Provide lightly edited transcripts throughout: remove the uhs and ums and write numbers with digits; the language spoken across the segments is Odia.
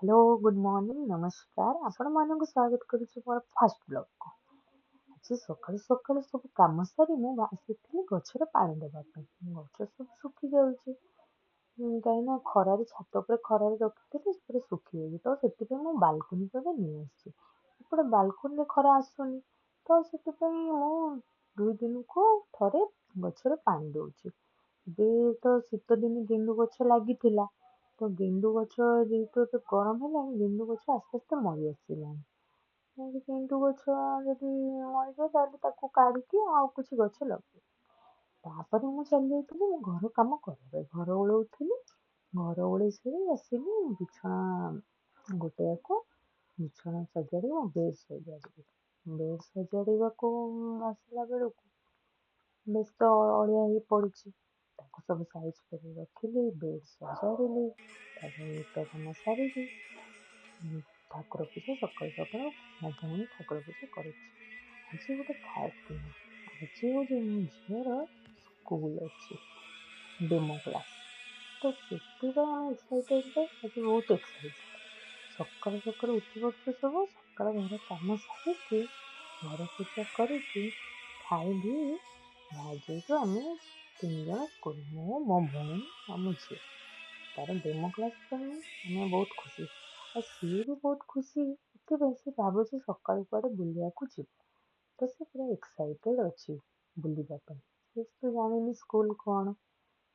हेलो गुड मॉर्निंग नमस्कार ଆପଣମାନଙ୍କୁ ସ୍ୱାଗତ କରୁଛି ମୋର ଫାଷ୍ଟ ବ୍ଲଗକୁ। ଆଜି ସକାଳୁ ସକାଳୁ ସବୁ କାମ ସାରି ମୁଁ ଆସିଥିଲି ଗଛରେ ପାଣି ଦେବା ପାଇଁ। ଗଛ ସବୁ ଶୁଖି ଯାଉଛି। କାହିଁକି ନା ଖରାରେ ଛାତ ଉପରେ ଖରାରେ ରଖିଥିଲି ସେପଟେ ଶୁଖିଯାଇଛି ତ ସେଥିପାଇଁ ମୁଁ ବାଲକୋନିକୁ ଏବେ ନେଇ ଆସିଛି। ଏପଟେ ବାଲକୋନିରେ ଖରା ଆସୁନି ତ ସେଥିପାଇଁ ମୁଁ 2 ଦିନକୁ ଥରେ ଗଛରେ ପାଣି ଦଉଛି। ଏବେ ତ ଶୀତ ଦିନେ ଗେଣ୍ଡୁ ଗଛ ଲାଗିଥିଲା ତ ଗେଣ୍ଡୁ ଗଛ ଯେହେତୁ ଏବେ ଗରମ ହେଲାଣି ଗେଣ୍ଡୁ ଗଛ ଆସ୍ତେ ଆସ୍ତେ ମରି ଆସିଲାଣି। ଗେଣ୍ଡୁ ଗଛ ଯଦି ମରିଯିବ ତାହେଲେ ତାକୁ କାଢିକି ଆଉ କିଛି ଗଛ ଲଗେଇବି। ତାପରେ ମୁଁ ଚାଲି ଯାଇଥିଲି ମୋ ଘର କାମ କରିବା ପାଇଁ। ଘର ଓଳଉଥିଲି। ଘର ଓଳେଇ ସାରି ଆସିଲି ଗୋଟେଇବାକୁ ବିଛଣା ସଜାଡ଼ି ମୋ ବେଡ୍ ସଜାଡ଼ିବି। ବେଡ୍ ସଜାଡ଼ିବାକୁ ଆସିଲା ବେଳକୁ ବେଶ ତ ଅଳିଆ ହେଇ ପଡିଛି। ତାକୁ ସବୁ ସାଇଜ କରି ରଖିଲି। ବେଡ୍ ସଜାଡ଼ିଲି। ତାପରେ ନିତ୍ୟ କାମ ସାରିକି ଠାକୁର ପୂଜା ସକାଳୁ ସକାଳୁ ମୋ ଭଉଣୀ ଠାକୁର ପୂଜା କରୁଛି। ଆଜି ଗୋଟେ ଖାସ୍ ଦିନ। ଆଜି ହଉଛି ମୋ ଝିଅର ସ୍କୁଲ ଅଛି ଡେମୋ କ୍ଲାସ୍। ତ ସେଥିପାଇଁ ଆମେ ଏକ୍ସାଇଟେଡ୍ ଆଜି ବହୁତ ଏକ୍ସାଇଟେଡ୍। ସକାଳୁ ସକାଳୁ ଉଠି ପଡୁଛୁ ସବୁ। ସକାଳ ଘର କାମ ସାରିକି ଘର ପୂଜା କରିକି ଖାଇବି ଯାଇଛୁ ଆମେ 3 ଜଣ ସ୍କୁଲ। ମୁଁ ମୋ ଭଉଣୀ ଆଉ ମୋ ଝିଅ। ତାର ଡେମୋ କ୍ଲାସ୍ ପାଇଁ ଆମେ ବହୁତ ଖୁସି। ଆଉ ସିଏ ବି ବହୁତ ଖୁସି। ଏଥିପାଇଁ ସେ ଭାବୁଛି ସକାଳୁ କୁଆଡେ ବୁଲିବାକୁ ଯିବ। ତ ସେ ପୁରା ଏକ୍ସାଇଟେଡ୍ ଅଛି ବୁଲିବା ପାଇଁ। ସେ ତ ଜାଣିନି ସ୍କୁଲ କଣ।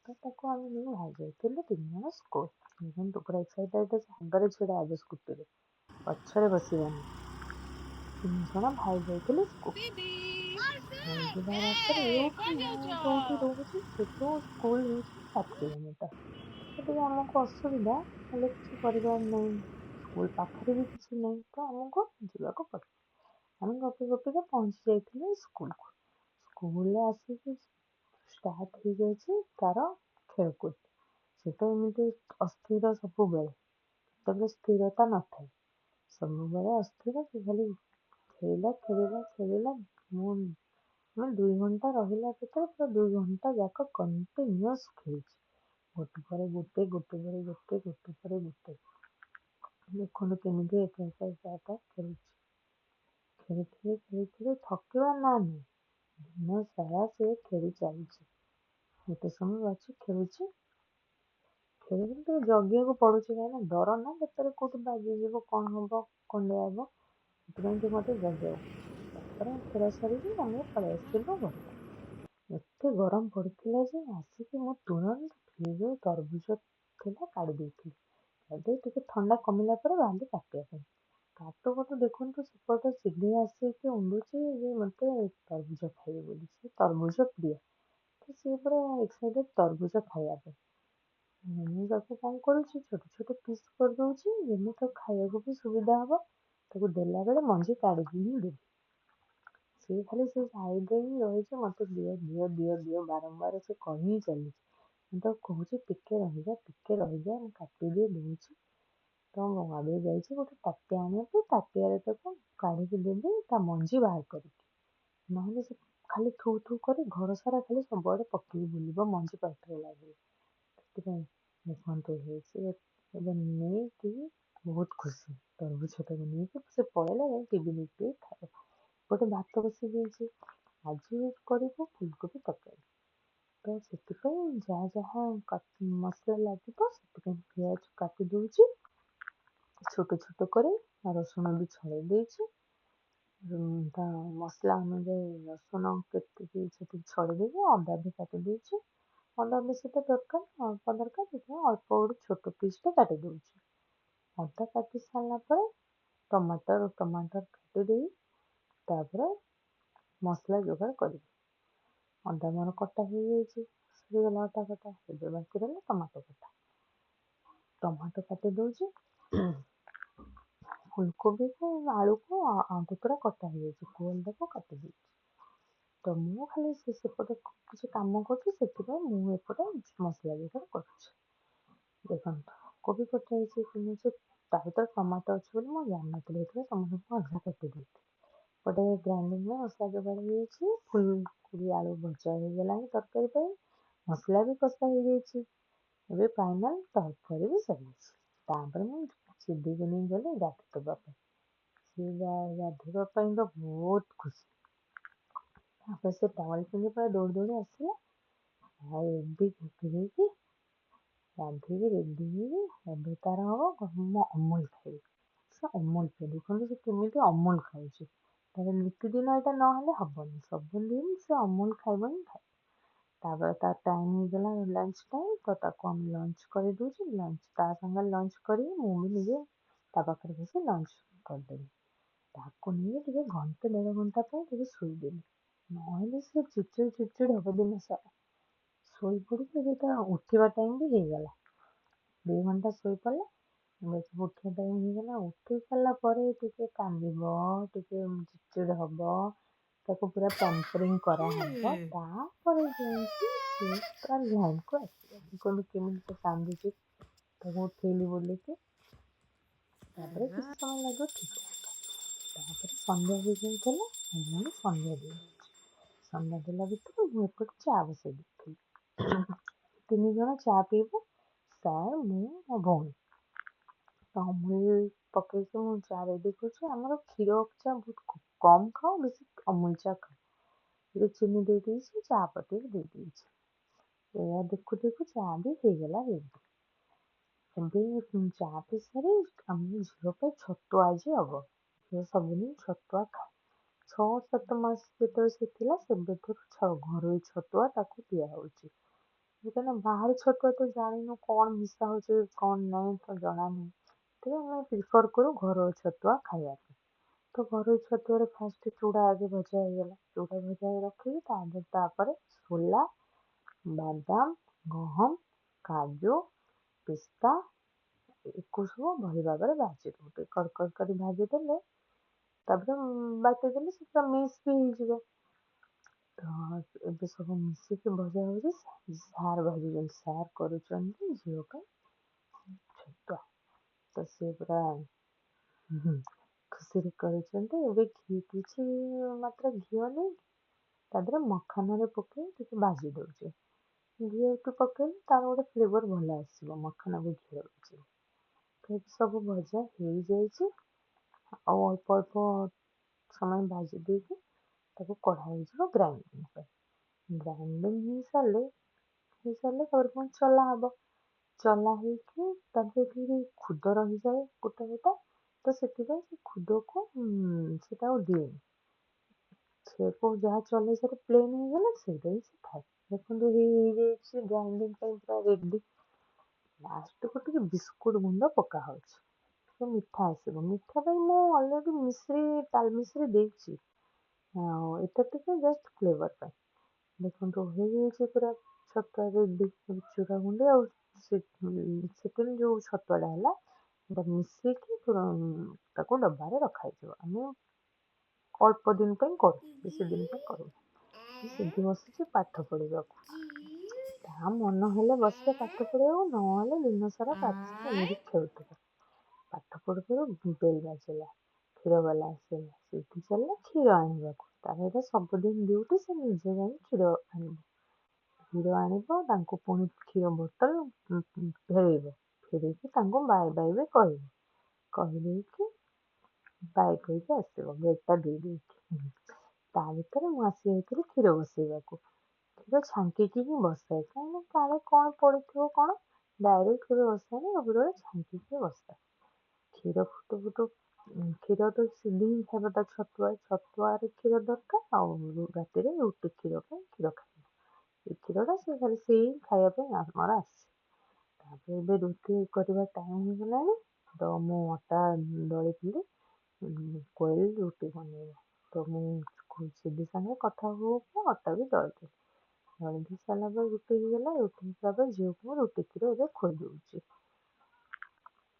ତ ତାକୁ ଆମେ ନେଇ ବାହାରି ଯାଇଥିଲୁ 3 ଜଣ ସ୍କୁଲ। ଦେଖନ୍ତୁ ପୁରା ଏକ୍ସାଇଟେଡ୍ ଆଗରେ ଛିଡା ହବ ସ୍କୁଟିରେ, ପଛରେ ବସିବାନି। 3 ଜଣ ଭାଇ ଯାଇଥିଲେ ସ୍କୁଲ। ଯିବା ରାସ୍ତାରେ ଏଇଠୁ ମୁଁ ଯୋଉଠି ରହୁଛି ସେଠୁ ସ୍କୁଲ ହେଉଛି 7 କିଲୋମିଟର। ତ ଟିକେ ଆମକୁ ଅସୁବିଧା ହେଲେ କିଛି କରିବାର ନାହିଁ। ସ୍କୁଲ ପାଖରେ ବି କିଛି ନାହିଁ ତ ଆମକୁ ଯିବାକୁ ପଡିବ। ଆମେ ଗପି ଗପିକା ପହଞ୍ଚି ଯାଇଥିଲେ ସ୍କୁଲକୁ। ସ୍କୁଲରେ ଆସିକି ଷ୍ଟାର୍ଟ ହେଇଯାଇଛି ତାର ଖେଳକୁଦ। ସେ ତ ଏମିତି ଅସ୍ଥିର ସବୁବେଳେ। କେତେବେଳେ ସ୍ଥିରତା ନଥାଏ। ସବୁବେଳେ ଅସ୍ଥିର। ସେ ଖାଲି ଖେଳିଲା। ଆମେ 2 ଘଣ୍ଟା ରହିଲା ଭିତରେ ପୁରା 2 ଘଣ୍ଟା ଯାକ କଣ୍ଟିନ୍ୟୁଅସ୍ ଖେଳିଛି। ଗୋଟେ ପରେ ଗୋଟେ ପରେ ଗୋଟେ। ଦେଖନ୍ତୁ କେମିତି ଏକା ଖେଳୁଛି। ଖେଳି ଥକିବାର ନା ନାହିଁ। ଦିନ ସାରା ସେ ଖେଳି ଚାଲିଛି। ଗୋଟେ ସମୟ ଅଛି ଖେଳୁଛି। ଖେଳିକି ଟିକେ ଜଗିବାକୁ ପଡୁଛି କାହିଁକି ନା ଡର ନା କେତେବେଳେ କୋଉଠି ବାଜିଯିବ କଣ ହବ ଖଣ୍ଡିଆ ହବ। ସେଥିପାଇଁ ଟିକେ ମତେ ଜଗିବାକୁ ପଡୁଛି। ତାପରେ ଖେଳ ସାରିକି ଆମେ ପଳେଇ ଆସିଥିଲୁ ଘରକୁ। ଏତେ ଗରମ ପଡିଥିଲା ଯେ ଆସିକି ମୁଁ ତୁରନ୍ତ ଫ୍ରିଜରୁ ତରଭୁଜ ଥିଲା କାଢି ଦେଇଥିଲି। କାଢି ଦେଇ ଟିକେ ଥଣ୍ଡା କମିଲା ପରେ ବାହାରିଲି କାଟିବା ପାଇଁ। କାଟୁ ଦେଖନ୍ତୁ ସେପଟେ ସିଧି ଆସିକି ଉଣ୍ଡୁଛି ଯେ ମତେ ତରଭୁଜ ଖାଇବି ବୋଲି। ସେ ତରଭୁଜ ପ୍ରିୟ। ତ ସିଏ ପୁରା ଏକ୍ସାଇଟେଡ୍ ତରଭୁଜ ଖାଇବା ପାଇଁ। ମୁଁ ତାକୁ କଣ କରୁଛି ଛୋଟ ଛୋଟ ପିସ୍ କରିଦଉଛି ଯେମିତି ତାକୁ ଖାଇବାକୁ ବି ସୁବିଧା ହବ। ତାକୁ ଦେଲା ବେଳେ ମଞ୍ଜି କାଢିକି ହିଁ ଦେବି। ସିଏ ଖାଲି ସେ ସାଇଡରେ ହିଁ ରହିଛି ମତେ ଦିଅ ବାରମ୍ବାର ସେ କହି ହିଁ ଚାଲିଛି। ମୁଁ ତାକୁ କହୁଛି ଟିକେ ରହିଯା ମୁଁ କାଟିଦିଏ ଦଉଛି। ତ ମୁଁ ଆଗେଇ ଯାଇଛି ଗୋଟେ ତାଟିଆ ଆଣିବା ପାଇଁ। ତାଟିଆରେ ତାକୁ କାଢିକି ଦେବି ତା ମଞ୍ଜି ବାହାର କରିକି। ନହେଲେ ସେ ଖାଲି ଥୁ କରି ଘର ସାରା ଖାଲି ସବୁଆଡେ ପକେଇ ବୁଲିବ ମଞ୍ଜି ପାଟିରେ ଲାଗିବ। ସେଥିପାଇଁ ଦେଖନ୍ତୁ ସେ ଏବେ ନେଇକି ବହୁତ ଖୁସି। ତରଭୁଜଟାକୁ ନେଇକି ସେ ପଳେଇଲା ଯାଇ ଟିଭି ଦେଖି ଖାଇବ। ଗୋଟେ ଭାତ ବସି ଯାଇଛି। ଆଜି କରିବୁ ଫୁଲକୋବି ତରକାରୀ। ତ ସେଥିପାଇଁ ଯାହା ମସଲା ଲାଗିବ ସେଥିପାଇଁ ପିଆଜ କାଟି ଦଉଛି ଛୋଟ ଛୋଟ କରି। ରସୁଣ ବି ଛଡେଇ ଦେଇଛି। ତା ମସଲା ଅନୁଯାୟୀ ରସୁଣ କେତିକି ସେତିକି ଛଡେଇ ଦେଇକି ଅଦା ବି କାଟି ଦେଇଛି। ଅଦା ବେଶୀ ତ ଦରକାର ଅଳ୍ପ ଦରକାର ସେଥିପାଇଁ ଅଳ୍ପ ଗୋଟେ ଛୋଟ ପିସଟେ କାଟି ଦଉଛି। ଅଦା କାଟି ସାରିଲା ପରେ ଟମାଟର କାଟି ଦେଇ ତାପରେ ମସଲା ଯୋଗାଡ଼ କରିବି। ଅଦା ମୋର କଟା ହେଇଯାଇଛି। ସରିଗଲା ଅଦା କଟା। ଏବେ ବାକି ରହିଲା ଟମାଟୋ କଟା। ଟମାଟୋ କାଟି ଦଉଛି। ଫୁଲକୋବିକୁ ଆଳୁକୁ ଆଗୁତୁରା କଟା ହେଇଯାଇଛି। କୋଲଟାକୁ କାଟି ଦେଇଛି। ତ ମୁଁ ଖାଲି ସେପଟେ କିଛି କାମ କରୁଛି ସେଥିପାଇଁ ମୁଁ ଏପଟେ ମସଲା ଯୋଗାଡ଼ କରୁଛି। ଦେଖନ୍ତୁ କୋବି କଟା ହେଇଛି କିନ୍ତୁ ତା ଭିତରେ ଟମାଟୋ ଅଛି ବୋଲି ମୁଁ ଜାଣିନଥିଲି। ସେଥିପାଇଁ ସମସ୍ତଙ୍କୁ ଅଧା କାଟି ଦେଇଥିଲି। ଗୋଟେ ଗ୍ରାଇଣ୍ଡିଙ୍ଗରେ ମସଲା ଯୋଗାଡ଼ ହେଇଯାଇଛି। ଫୁଲକୋବି ଆଳୁ ଭଜା ହେଇଗଲାଣି ତରକାରୀ ପାଇଁ। ମସଲା ବି କଷା ହେଇଯାଇଛି। ଏବେ ଫାଇନାଲ ତରକାରୀ ବି ସରିଯାଇଛି। ତାପରେ ମୁଁ ସିଧିକୁ ନେଇ ଗଲେ ଗାଧୋଇ ଦେବା ପାଇଁ। ସିଏ ଗାଧୋଇବା ପାଇଁ ତ ବହୁତ ଖୁସି। ତାପରେ ସେ ଟାୱେଲ ପିନ୍ଧି ପୁରା ଦୌଡ଼ି ଦୌଡ଼ି ଆସିଲା। ଆଉ ଏବେ ହେଇକି ଗାଧୋଇକି ରେଡି ହେଇକି ଏବେ ତାର ହବ ମୁଁ ଅମୁଲ ଖାଇବି। ସେ ଅମୁଲ ପିଏ। ଦେଖନ୍ତୁ ସେ କେମିତି ଅମୁଲ ଖାଉଛି। ତାର ନିତିଦିନ ଏଇଟା ନହେଲେ ହବନି। ସବୁଦିନ ସେ ଅମୁଲ ଖାଇବ ହିଁ ଖାଇବ। ତାପରେ ତା ଟାଇମ୍ ହେଇଗଲା ଲଞ୍ଚ ଟାଇମ୍, ତ ତାକୁ ଆମେ ଲଞ୍ଚ କରିଦେଉଛୁ। ଲଞ୍ଚ ତା ସାଙ୍ଗରେ ଲଞ୍ଚ କରି ମୁଁ ବି ନିଜେ ତା ପାଖରେ ବସି ଲଞ୍ଚ କରିଦେଲି। ତାକୁ ନେଇ ଟିକେ ଘଣ୍ଟେ 1.5 ଘଣ୍ଟା ପାଇଁ ଟିକେ ଶୋଇଦେଲି। ନହେଲେ ସେ ଚିଡ଼ଚିଡ଼ ହବ ଦିନ ସାରା। ଶୋଇପଡ଼ିକି ଏବେ ତା ଉଠିବା ଟାଇମ୍ ବି ହେଇଗଲା। 2 ଘଣ୍ଟା ଶୋଇପଡ଼ିଲା। ଉଠିବା ଟାଇମ୍ ହେଇଗଲା। ଉଠି ସାରିଲା ପରେ ଟିକେ କାନ୍ଦିବ, ଟିକେ ଚିଡ଼ଚିଡ଼ ହବ। ତାକୁ ପୁରା ପ୍ୟାମ୍ପରିଂ କରାହବ। ତାପରେ ଯାଇକି ସିଏ ପୁରା ଲାଇନକୁ ଆସିବ। ଦେଖନ୍ତୁ କେମିତି ସେ କାନ୍ଦୁଛି। ତାକୁ ଉଠେଇଲି ବୋଲିକି। ତାପରେ କିଛି ସମୟ ଲାଗିବ ଠିକ୍ ହେବା। ତାପରେ ସନ୍ଧ୍ୟା ହେଇଯାଇଥିଲା। ମୁଁ ସନ୍ଧ୍ୟା ଦେଇଦେଉଛି। ସନ୍ଧ୍ୟା ଦେଲା ଭିତରେ ମୁଁ ଏପଟେ ଚା ବସେଇ ଦେଇଥିଲି। 3 ଜଣ ଚା ପିଇବୁ। ସାର୍, ମୁଁ, ମୋ ଭଉଣୀ। ତ ଅମୁଲ ପକେଇକି ମୁଁ ଚା ରେଡି କରୁଛି। ଆମର କ୍ଷୀର ଚା ବହୁତ କମ୍ ଖାଉ, ବେଶୀ ଅମୁଲ ଚା ଖାଉ। ଟିକେ ଚିନି ଦେଇଦେଇଛି, ଚା ପତି ବି ଦେଇଦେଇଛି। ଏଇଆ ଦେଖୁ ଦେଖୁ ଚା ବି ହେଇଗଲା ରେଡି। ଏବେ ଚା ପିଇ ସାରି ଆମ ଝିଅ ପାଇଁ ଛତୁଆ ଆଜି ହବ। ଝିଅ ସବୁଦିନ ଛତୁଆ ଖାଏ। 6-7 ମାସ ଯେତେବେଳେ ସେ ଥିଲା ସେବେଠୁ ଘରୋଇ ଛତୁଆ ତାକୁ ଦିଆହଉଛି। କାହିଁକିନା ବାହାରେ ଛତୁଆ ତ ଜାଣିନୁ କଣ ମିଶା ହଉଛି କଣ ନାହିଁ ତ ଜଣା ନାହିଁ। ତେଣୁ ଆମେ ପ୍ରିଫର କରୁ ଘରୋଇ ଛତୁଆ ଖାଇବା ପାଇଁ। ତ ଘରୋଇ ଛତୁଆରେ ଫାଷ୍ଟ ଚୁଡ଼ା ଆଗେ ଭଜା ହେଇଗଲା। ଚୁଡ଼ା ଭଜା ରଖିକି ତାପରେ ସୋଲା, ବାଦାମ, ଗହମ, କାଜୁ, ପିସ୍ତା ଏକୁ ସବୁ ଭଲ ଭାବରେ ଭାଜିଦେବୁ। ଟିକେ କଡ଼କଡ଼ କରି ଭାଜିଦେଲେ ତାପରେ ବାଟିଦେଲେ ସେ ପୁରା ମିକ୍ସ ବି ହେଇଯିବ। ତ ଏବେ ସବୁ ମିଶିକି ଭଜା ହଉଛି। ସାର୍ ଭାଜୁଛନ୍ତି। ସାର୍ କରୁଛନ୍ତି ଝିଅ ପାଇଁ ଛତୁଆ। ତ ସିଏ ପୁରା ଖୁସିରେ କରୁଛନ୍ତି। ଏବେ କିଛି ମାତ୍ର ଘିଅ ନେଇକି ତା ଦେହରେ ମଖନରେ ପକେଇ ଟିକେ ଭାଜି ଦଉଛି। ଘିଅ একটু ପକେଇଲେ ତାର ଗୋଟେ ଫ୍ଲେଭର ଭଲ ଆସିବ ମଖନ ବି ଘିଅ ଅଛି। ତ ସବୁ ଭଜା ହେଇଯାଇଛି। ଆଉ ଅଳ୍ପ ଅଳ୍ପ ସମୟ ଭାଜି ଦେଇକି ତାକୁ କଢ଼ା ହେଇଯିବ ଗ୍ରାଇଣ୍ଡିଙ୍ଗ ପାଇଁ। ଗ୍ରାଇଣ୍ଡିଙ୍ଗ ହେଇସାରିଲେ ତାପରେ ପୁଣି ଚଲା ହବ। ଚଲା ହେଇକି ତାପରେ ଟିକେ ଖୁଦ ରହିଯାଏ ଗୋଟା ଗୋଟା। ତ ସେଥିପାଇଁ ସେ ଖୁଦକୁ ସେଟା ଆଉ ଦିଏନି। ସେକୁ ଯାହା ଚଲେଇ ସାରି ପ୍ଲେନ୍ ହେଇଗଲା ସେଇଟା ହିଁ ସେ ଖାଏ। ଦେଖନ୍ତୁ ହେଇଯାଇଛି ଗ୍ରାଇଣ୍ଡିଙ୍ଗ ପାଇଁ ପୁରା ରେଡି। ଲାଷ୍ଟକୁ ଟିକେ ବିସ୍କୁଟ ଗୁଣ୍ଡ ପକା ହଉଛି। ସେ ମିଠା ଆସିବ। ମିଠା ପାଇଁ ମୁଁ ଅଲରେଡି ତାଲମିଶ୍ରି ଦେଇଛି। ଆଉ ଏଟା ଟିକେ ଜଷ୍ଟ ଫ୍ଲେଭର ପାଇଁ। ଦେଖନ୍ତୁ ହେଇଯାଇଛି ପୁରା ଛତୁଆ ରେଡି। ଚୁଡ଼ା ଗୁଣ୍ଡ ଆଉ ସେକେଣ୍ଡ ଯୋଉ ଛତୁଆଟା ହେଲା ସେଟା ମିଶେଇକି ତାକୁ ଡବାରେ ରଖାଯିବ। ଆମେ ଅଳ୍ପ ଦିନ ପାଇଁ କରୁ, ବେଶୀ ଦିନ ପାଇଁ କରୁନା। ସିଧି ବସିଛି ପାଠ ପଢିବାକୁ। ତା ମନ ହେଲେ ବସିବ ପାଠ ପଢିବାକୁ, ନହେଲେ ଦିନ ସାରା ପାଠ ଏମିତି ଖେଳୁଥିବ। ପାଠ ପଢୁ ପଢୁ ବେଲ୍ ବାଜିଲା। କ୍ଷୀର ବାଲା ଆସିଲା। ସିଧି ଚାଲିଲା କ୍ଷୀର ଆଣିବାକୁ। ତାର ଏଇଟା ସବୁଦିନ ଡ୍ୟୁଟି। ସେ ନିଜେ ଯାଇ କ୍ଷୀର ଆଣିବ। କ୍ଷୀର ଆଣିବ, ତାଙ୍କୁ ପୁଣି କ୍ଷୀର ବୋତଲ ଫେରେଇବ। ଫେରେଇକି ତାଙ୍କୁ ବାଏ ବାଏ ବି କହିବ। କହିଦେଇକି ବାଏ କହିକି ଆସିବ ଗେଟଟା ଦେଇ ଦେଇକି। ତା ଭିତରେ ମୁଁ ଆସିଯାଇଥିଲି କ୍ଷୀର ବସେଇବାକୁ। କ୍ଷୀର ଛାଙ୍କିକି ହିଁ ବସାଏ। କାହିଁକିନା କାଳେ କଣ ପଡିଥିବ କଣ। ଡାଇରେକ୍ଟ କ୍ଷୀର ବସାଏନି, ସବୁବେଳେ ଛାଙ୍କିକି ବସାଏ। କ୍ଷୀର ଫୁଟୁ ଫୁଟୁ କ୍ଷୀର ତ ସିଧି ହିଁ ଖାଇବ ତା ଛତୁଆରେ କ୍ଷୀର ଦରକାର। ଆଉ ରାତିରେ ରୁଟି କ୍ଷୀର ପାଇଁ କ୍ଷୀର ଖାଇବ। ଏ କ୍ଷୀରଟା ସେ ଖାଲି ସେଇ ଖାଇବା ପାଇଁ ଆମର ଆସେ। ତାପରେ ଏବେ ରୁଟି କରିବା ଟାଇମ୍ ହେଇଗଲାଣି। ତ ମୁଁ ଅଟା ଦଳିଥିଲି। କୋଏଲ ରୁଟି ବନେଇବ। ତ ମୁଁ ସିଧି ସାଙ୍ଗେ କଥା ହଉ ହଉ ଅଟା ବି ଦଳିଦେଲି। ଦଳି ଦେଇ ସାରିଲା ପରେ ରୁଟି ହେଇଗଲା। ରୁଟି ହେଇସାରିଲା ପରେ ଝିଅକୁ ମୁଁ ରୁଟି କ୍ଷୀର ଏବେ ଖୋଇଦଉଛି।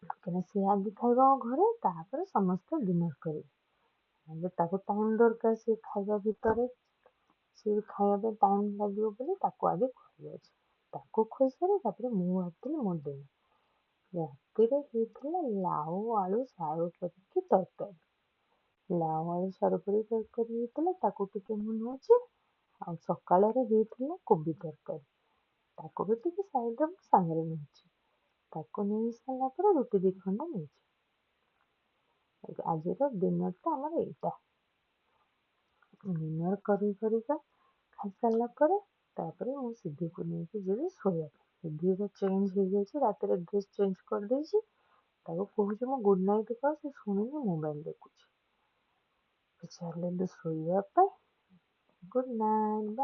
କାହିଁକିନା ସିଏ ଆଗେ ଖାଇବ ଘରେ, ତାପରେ ସମସ୍ତେ ଡିନର କରିବେ। ଏବେ ତାକୁ ଟାଇମ୍ ଦରକାର ସେ ଖାଇବା ଭିତରେ। ସିଏ ଖାଇବା ପାଇଁ ଟାଇମ୍ ଲାଗିବ ବୋଲି ତାକୁ ଆଗେ ଖୁଆଉଛି। ତାକୁ ଖୁଆଇସାରି ତାପରେ ମୁଁ ଆସିଥିଲି ମୋ ଡେଇଁ। ରାତିରେ ହେଇଥିଲା ଲାଉ ଆଳୁ ସାରୁ କରିକି ତରକାରୀ। ଲାଉ ଆଳୁ ସାରୁ କରିକି ତରକାରୀ ହେଇଥିଲା, ତାକୁ ଟିକେ ମୁଁ ନଉଛି। ଆଉ ସକାଳରେ ହେଇଥିଲା କୋବି ତରକାରୀ। ତାକୁ ବି ଟିକେ ସାଇଡରେ ମୁଁ ସାଙ୍ଗରେ ନେଉଛି। ତାକୁ ନେଇ ସାରିଲା ପରେ ରୁଟି 2 ଖଣ୍ଡ ନେଇଛି। ଆଜିର ଡିନରଟା ଆମର ଏଇଟା। ଡିନର କରିକା ଖାଇସାରିଲା ପରେ ତାପରେ ମୁଁ ସିଧିକୁ ନେଇକି ଯିବି ଶୋଇବା ପାଇଁ। ସିଧିର ଚେଞ୍ଜ ହେଇଯାଇଛି, ରାତିରେ ଡ୍ରେସ୍ ଚେଞ୍ଜ କରିଦେଇଛି। ତାକୁ କହୁଛି ମୁଁ ଗୁଡ୍ ନାଇଟ୍ କହ, ସେ ଶୁଣିନି ମୋବାଇଲ ଦେଖୁଛି। ଚାଲନ୍ତୁ ଶୋଇବା ପାଇଁ। Good night.